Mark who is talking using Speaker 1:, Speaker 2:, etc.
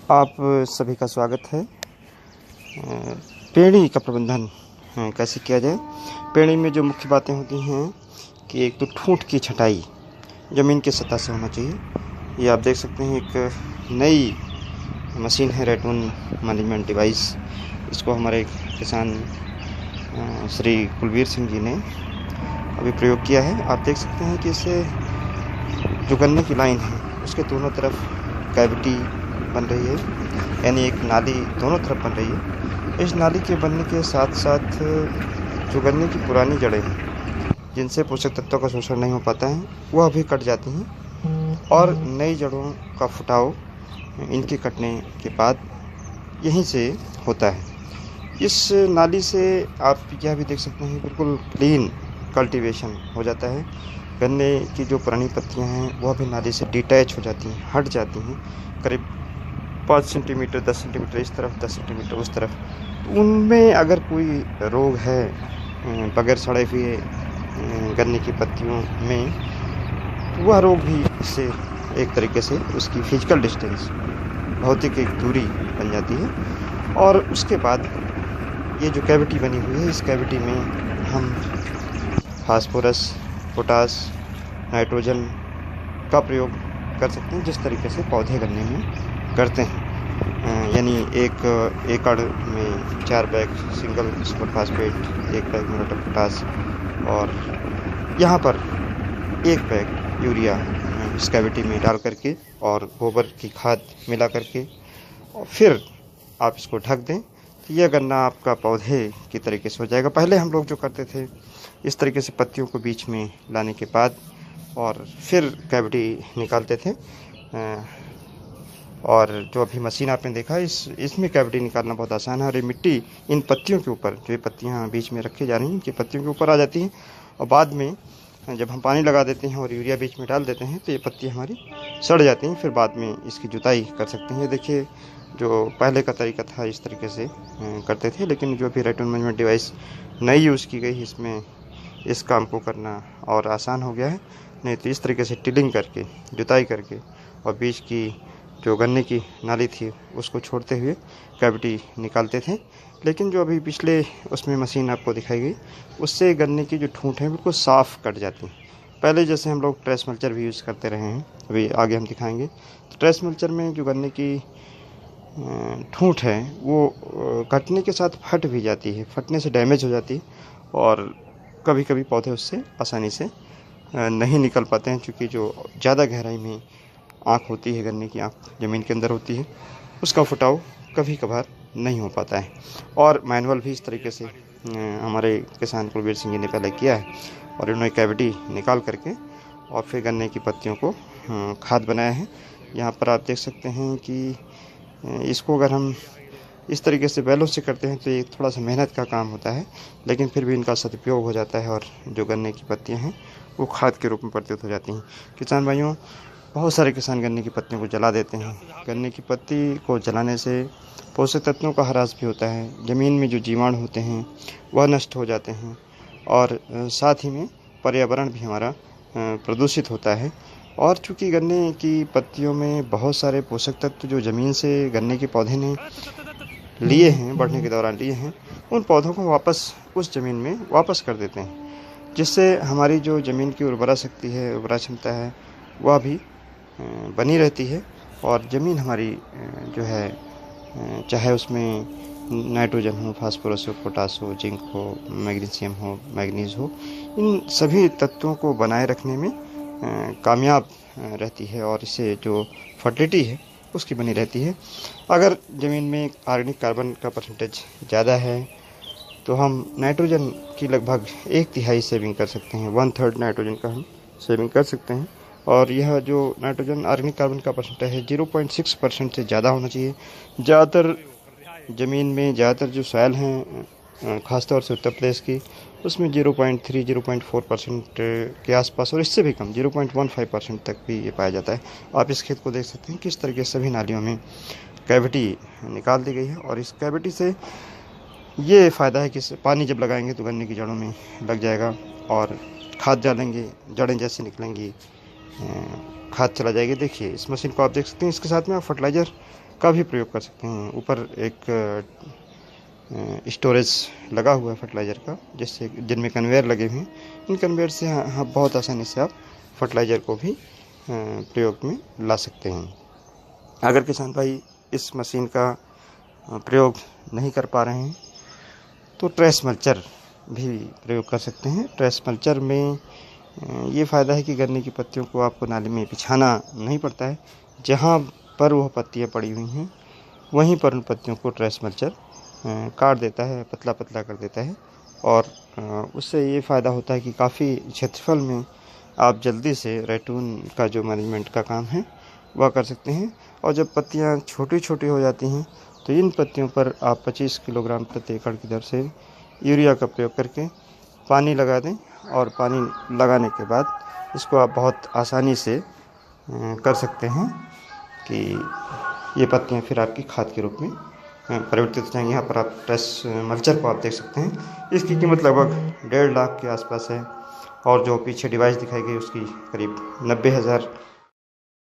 Speaker 1: आप सभी का स्वागत है। पेड़ी का प्रबंधन कैसे किया जाए। पेड़ी में जो मुख्य बातें होती हैं कि एक तो ठूंठ की छटाई ज़मीन की सतह से होना चाहिए। ये आप देख सकते हैं, एक नई मशीन है रैटून मैनेजमेंट डिवाइस। इसको हमारे किसान श्री कुलवीर सिंह जी ने अभी प्रयोग किया है। आप देख सकते हैं कि इससे जो गन्ने की लाइन है उसके दोनों तरफ कैविटी बन रही है, यानी एक नाली दोनों तरफ बन रही है। इस नाली के बनने के साथ साथ जो गन्ने की पुरानी जड़ें हैं जिनसे पोषक तत्वों का शोषण नहीं हो पाता है वह भी कट जाती हैं और नई जड़ों का फुटाव इनके कटने के बाद यहीं से होता है। इस नाली से आप यह भी देख सकते हैं बिल्कुल क्लीन कल्टीवेशन हो जाता है। गन्ने की जो पुरानी पत्तियां हैं वह भी नाली से डिटैच हो जाती हैं, हट जाती हैं, करीब 5 सेंटीमीटर 10 सेंटीमीटर इस तरफ 10 सेंटीमीटर उस तरफ। तो उनमें अगर कोई रोग है बगैर सड़े हुए गन्ने की पत्तियों में, तो वह रोग भी इससे एक तरीके से उसकी फिजिकल डिस्टेंस, भौतिक एक दूरी बन जाती है। और उसके बाद ये जो कैविटी बनी हुई है, इस कैविटी में हम फास्फोरस, पोटास, नाइट्रोजन का प्रयोग कर सकते हैं जिस तरीके से पौधे गन्ने में करते हैं। यानी एक एकड़ में 4 bag single super phosphate, 1 bag muriate of potash और यहाँ पर 1 बैग यूरिया इस कैविटी में डाल करके और गोबर की खाद मिला करके और फिर आप इसको ढक दें तो यह गन्ना आपका पौधे की तरीके से हो जाएगा। पहले हम लोग जो करते थे इस तरीके से पत्तियों को बीच में लाने के बाद और फिर कैविटी निकालते थे। और जो अभी मशीन आपने देखा इसमें कैविटी निकालना बहुत आसान है। और ये मिट्टी इन पत्तियों के ऊपर, जो ये पत्तियाँ बीच में रखी जा रही हैं, इनकी पत्तियों के ऊपर आ जाती हैं और बाद में जब हम पानी लगा देते हैं और यूरिया बीच में डाल देते हैं तो ये पत्ती हमारी सड़ जाती हैं। फिर बाद में इसकी जुताई कर सकते हैं। देखिए, जो पहले का तरीका था इस तरीके से करते थे, लेकिन जो अभी रैटून मैनेजमेंट डिवाइस नई यूज़ की गई इसमें इस काम को करना और आसान हो गया है। नहीं तो इस तरीके से टिलिंग करके, जुताई करके और बीच की जो गन्ने की नाली थी उसको छोड़ते हुए कैविटी निकालते थे। लेकिन जो अभी पिछले उसमें मशीन आपको दिखाई गई उससे गन्ने की जो ठूंठ है बिल्कुल साफ़ कट जाती हैं। पहले जैसे हम लोग ट्रेस मल्चर भी यूज़ करते रहे हैं, अभी आगे हम दिखाएंगे। तो ट्रेस मल्चर में जो गन्ने की ठूंठ है वो कटने के साथ फट भी जाती है, फटने से डैमेज हो जाती है और कभी कभी पौधे उससे आसानी से नहीं निकल पाते हैं, क्योंकि जो ज़्यादा गहराई में आँख होती है, गन्ने की आँख ज़मीन के अंदर होती है, उसका फुटाव कभी कभार नहीं हो पाता है। और मैनुअल भी इस तरीके से हमारे किसान कुलवीर सिंह जी ने पहले किया है और इन्होंने कैविटी निकाल करके और फिर गन्ने की पत्तियों को खाद बनाया है। यहाँ पर आप देख सकते हैं कि इसको अगर हम इस तरीके से बैलों से करते हैं तो ये थोड़ा सा मेहनत का काम होता है, लेकिन फिर भी इनका सदुपयोग हो जाता है और जो गन्ने की पत्तियां हैं वो खाद के रूप में प्रतीत हो जाती हैं। किसान भाइयों, बहुत सारे किसान गन्ने की पत्तियों को जला देते हैं। गन्ने की पत्ती को जलाने से पोषक तत्वों का ह्रास भी होता है, ज़मीन में जो जीवाणु होते हैं वह नष्ट हो जाते हैं और साथ ही में पर्यावरण भी हमारा प्रदूषित होता है। और चूँकि गन्ने की पत्तियों में बहुत सारे पोषक तत्व जो ज़मीन से गन्ने के पौधे ने लिए हैं, बढ़ने के दौरान लिए हैं, उन पौधों को वापस उस ज़मीन में वापस कर देते हैं, जिससे हमारी जो ज़मीन की उर्वरा शक्ति है, उर्वरा क्षमता है, वह भी बनी रहती है और ज़मीन हमारी जो है, चाहे उसमें नाइट्रोजन हो, फास्फोरस हो, पोटास हो, जिंक हो, मैग्नीशियम हो, मैग्नीज हो, इन सभी तत्वों को बनाए रखने में कामयाब रहती है और इससे जो फर्टिलिटी है उसकी बनी रहती है। अगर ज़मीन में ऑर्गेनिक कार्बन का परसेंटेज ज़्यादा है तो हम नाइट्रोजन की लगभग 1/3 सेविंग कर सकते हैं, 1/3 नाइट्रोजन का हम सेविंग कर सकते हैं। और यह जो नाइट्रोजन ऑर्गेनिक कार्बन का परसेंटेज है 0.6% से ज़्यादा होना चाहिए। ज़्यादातर ज़मीन में, ज़्यादातर जो सॉइल हैं ख़ासतौर से उत्तर प्रदेश की, उसमें 0.3 0.4% के आसपास और इससे भी कम 0.15% तक भी ये पाया जाता है। आप इस खेत को देख सकते हैं किस तरीके से सभी नालियों में कैविटी निकाल दी गई है और इस कैविटी से ये फ़ायदा है कि पानी जब लगाएंगे तो गन्ने की जड़ों में लग जाएगा और खाद डालेंगे, जड़ें जैसे निकलेंगी खाद चला जाएगी। देखिए इस मशीन को आप देख सकते हैं, इसके साथ में आप फर्टिलाइज़र का भी प्रयोग कर सकते हैं। ऊपर एक स्टोरेज लगा हुआ है फर्टिलाइज़र का, जिससे जिनमें कन्वेयर लगे हुए हैं। इन कन्वेयर से बहुत आसानी से आप फर्टिलाइज़र को भी प्रयोग में ला सकते हैं। अगर किसान भाई इस मशीन का प्रयोग नहीं कर पा रहे हैं तो ट्रेस मल्चर भी प्रयोग कर सकते हैं। ट्रेस मल्चर में ये फ़ायदा है कि गन्ने की पत्तियों को आपको नाली में बिछाना नहीं पड़ता है। जहाँ पर वह पत्तियाँ पड़ी हुई हैं वहीं पर उन पत्तियों को ट्रेस मल्चर काट देता है, पतला पतला कर देता है। और उससे ये फ़ायदा होता है कि काफ़ी क्षेत्रफल में आप जल्दी से रैटून का जो मैनेजमेंट का काम है वह कर सकते हैं। और जब पत्तियाँ छोटी छोटी हो जाती हैं तो इन पत्तियों पर आप 25 किलोग्राम प्रति एकड़ की दर से यूरिया का प्रयोग करके पानी लगा दें। और पानी लगाने के बाद इसको आप बहुत आसानी से कर सकते हैं कि ये पत्तियाँ फिर आपकी खाद के रूप में परिवर्तित हो जाएंगी। यहाँ पर आप ट्रेस मल्चर को आप देख सकते हैं। इसकी कीमत लगभग 1.5 लाख के आसपास है और जो पीछे डिवाइस दिखाई गई उसकी करीब 90,000